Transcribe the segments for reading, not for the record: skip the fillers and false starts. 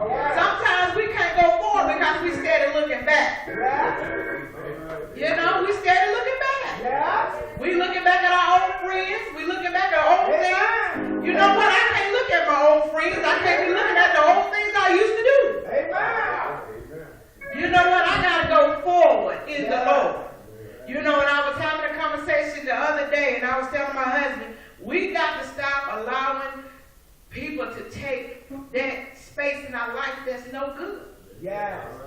Sometimes we can't go forward because we started looking back. You know, we started looking back. We looking back at our old friends. We looking back at old things. You know what? I can't look at my old friends. I can't be looking at the old things I used to do. You know what? I got to go forward in the Lord. You know, and I was having a conversation the other day, and I was telling my husband, we got to stop allowing people to take that space in our life that's no good.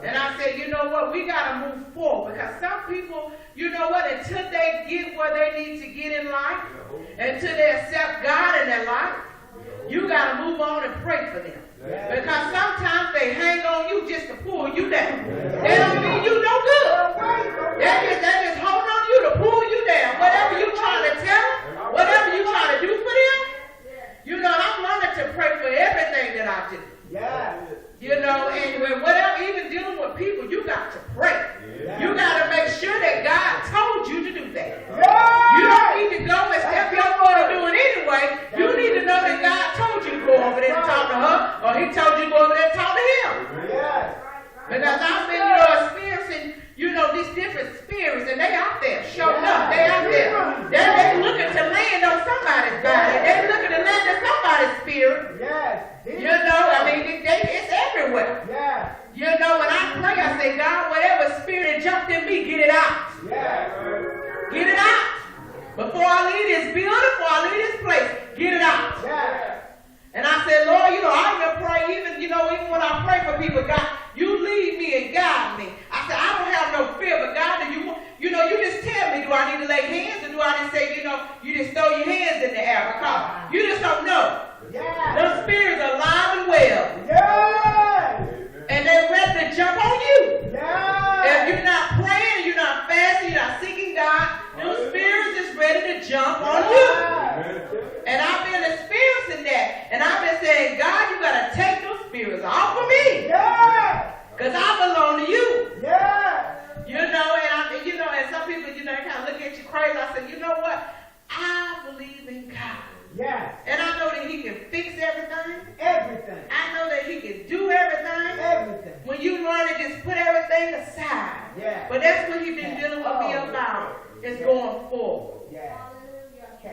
And I said, you know what, we got to move forward, because some people, you know what, until they get where they need to get in life, until they accept God in their life, you got to move on and pray for them. Because sometimes they hang on you just to pull you down. They don't mean you no good. They just hold on to you to pull you down. Whatever you trying to tell them, whatever you trying to do for them, you know, I'm learning to pray for everything that I do. You know, and whatever, even dealing with people, you got to pray. You got to make sure that God told you to do that. You don't need to go and step your foot and do it anyway. You need to know that God told you to go over there and talk to her, or he told you to go over there and talk to him. Because I've been, you know, experiencing, you know, these different spirits, and they out there, showing up. They out there. They looking to land on somebody's body. They looking to land on somebody's spirit. You know, I mean, it's everywhere. You know, when I pray, I say, God, whatever spirit jumped in me, get it out. Get it out. Before I leave this building, before I leave this place, get it out. And I said, Lord, you know, I even pray, even when I pray for people, God, you lead me and guide me. I said, I don't have no fear, but God, you just tell me, do I need to lay hands, or do I just say, you just throw your hands in the air? Because you just don't know. Those spirits are alive and well. And they're ready to jump on you. If you're not praying, you're not fasting, you're not seeking God, those spirits is ready to jump on you. And I've been experiencing that. And I've been saying, God, you got to take those spirits off of me. Because I belong to you. You know, and some people, they kind of look at you crazy. I said, you know what? I believe in God. And I know that he can fix everything. I know that he can do everything. When you learn to just put everything aside. But that's what he's been dealing with me about, is going forward.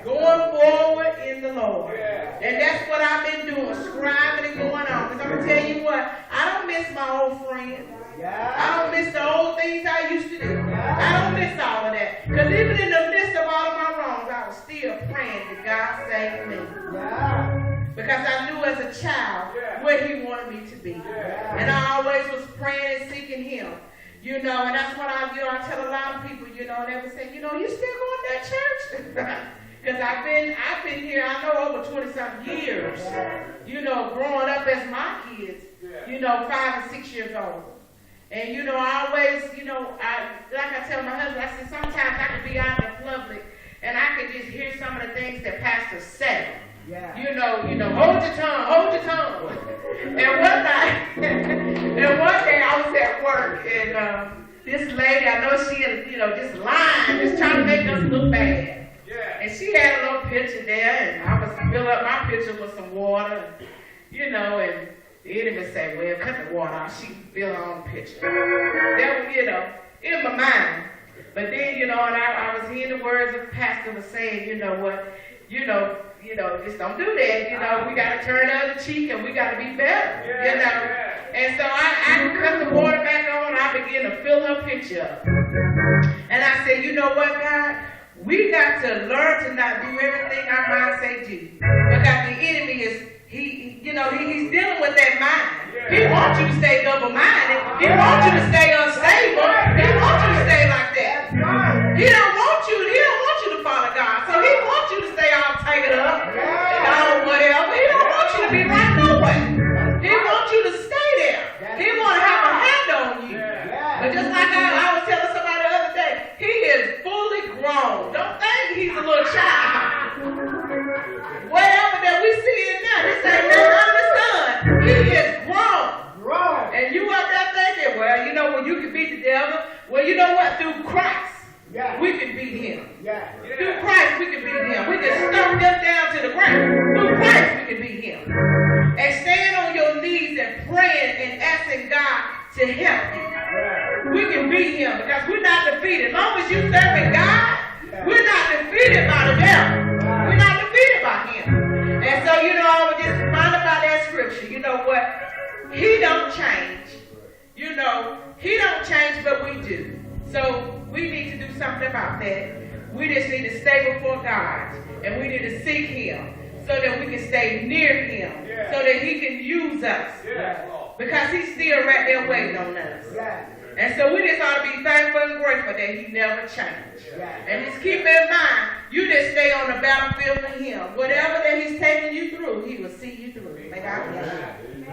Going forward in the Lord. And that's what I've been doing, scribing and going on. Because I'm going to tell you what, I don't miss my old friends. I don't miss the old things I used to do. I don't miss all of that. Because even in the midst of all of my wrongs, I was still praying that God saved me. Because I knew as a child where he wanted me to be. And I always was praying and seeking him. You know, and that's what I do. I tell a lot of people, they would say, you still going to that church? Because I've been here, I know, over 20-something years. Growing up as my kids, 5 and 6 years old. And, I always, like I tell my husband, I said, sometimes I could be out in public and I could just hear some of the things that pastors say. Hold your tongue. And one day I was at work, and this lady, I know she had, just lying, just trying to make us look bad. And she had a little pitcher there, and I was fill up my pitcher with some water, and the enemy say, well, cut the water off. She fill her own pitcher. That was, in my mind. But then, and I was hearing the words of the pastor was saying, just don't do that. We got to turn the other cheek and we got to be better, And so I cut the water back on. I began to fill her pitcher up. And I said, you know what, God? We got to learn to not do everything our mind say do. Because the enemy is, he's dealing with that mind. He wants you to stay double-minded. He wants you to stay unstable. He wants you to stay like that. He don't want you to follow God. So he wants you to stay all tied up and all whatever. He don't want you to be right nowhere. He wants you to stay there. He want to have a hand on you. But just like I was telling somebody the other day, he is fully grown. Don't think he's a little child. Whatever that we see in now, this ain't nothing under the sun. He is grown. And you up there thinking, well, when you can beat the devil, well, you know what? Through Christ, we can beat him. Through Christ, we can beat him. We can stomp them down to the ground. Through Christ, we can beat him. And stand on your knees to help you. We can beat him because we're not defeated. As long as you're serving God, we're not defeated by the devil. We're not defeated by him. And so, you know, I was just reminded by that scripture. You know what? He don't change. You know, he don't change, but we do. So we need to do something about that. We just need to stay before God. And we need to seek him so that we can stay near him. So that he can use us. Because he's still right there waiting on us. And so we just ought to be thankful and grateful that he never changed. And just keep in mind, you just stay on the battlefield for him. Whatever that he's taking you through, he will see you through. May God bless you.